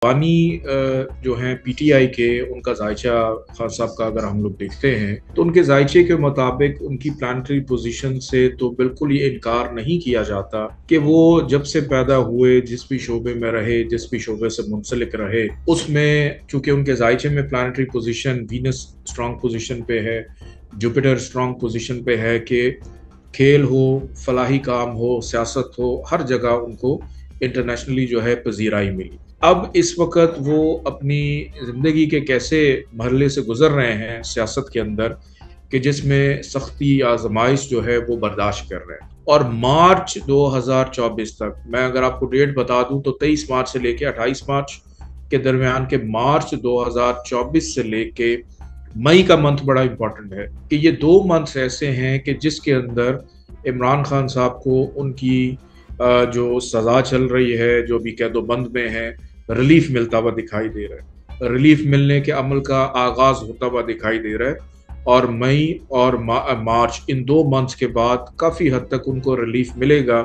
बानी जो हैं पीटीआई के, उनका जायचा खान साहब का अगर हम लोग देखते हैं तो उनके जायचे के मुताबिक उनकी प्लानिटरी पोजीशन से तो बिल्कुल ये इनकार नहीं किया जाता कि वो जब से पैदा हुए जिस भी शोबे में रहे, जिस भी शोबे से मुंसलिक रहे, उसमें चूंकि उनके जायचे में planetary position Venus strong position पे है, जुपिटर स्ट्रॉन्ग पोजीशन पे है, कि खेल हो, फलाही काम हो, सियासत हो, हर जगह उनको इंटरनेशनली जो है पजीराई मिली। अब इस वक्त वो अपनी ज़िंदगी के कैसे मरहले से गुजर रहे हैं सियासत के अंदर, कि जिसमें सख्ती आजमाइश जो है वो बर्दाश्त कर रहे हैं। और मार्च 2024 तक, मैं अगर आपको डेट बता दूं तो 23 मार्च से लेके 28 मार्च के दरमियान के मार्च 2024 से लेके मई का मंथ बड़ा इंपॉर्टेंट है, कि ये 2 मंथ्स ऐसे हैं कि जिसके अंदर इमरान खान साहब को उनकी जो सज़ा चल रही है, जो भी कैदोबंद में है, रिलीफ मिलता हुआ दिखाई दे रहा है। रिलीफ मिलने के अमल का आगाज होता हुआ दिखाई दे रहा है। और मई और मार्च, इन 2 मंथ्स के बाद काफ़ी हद तक उनको रिलीफ मिलेगा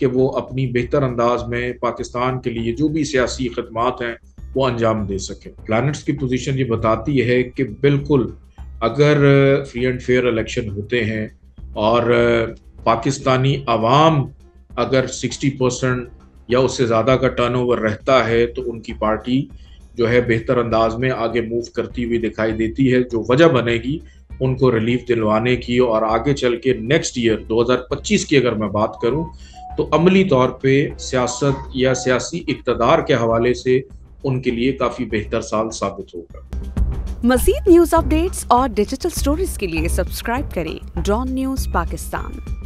कि वो अपनी बेहतर अंदाज में पाकिस्तान के लिए जो भी सियासी खदमात हैं वो अंजाम दे सकें। प्लैनेट्स की पोजीशन ये बताती है कि बिल्कुल अगर फ्री एंड फेयर इलेक्शन होते हैं और पाकिस्तानी अवाम अगर 60% या उससे ज़्यादा का टर्नओवर रहता है तो उनकी पार्टी जो है बेहतर अंदाज में आगे मूव करती हुई दिखाई देती है, जो वजह बनेगी उनको रिलीफ दिलवाने की। और आगे चल के नेक्स्ट ईयर 2025 की अगर मैं बात करूं तो अमली तौर पे सियासत या सियासी इक़्तिदार के हवाले से उनके लिए काफ़ी बेहतर साल साबित होगा। मज़ीद न्यूज़ अपडेट्स और डिजिटल स्टोरीज के लिए सब्सक्राइब करें डॉन न्यूज़ पाकिस्तान।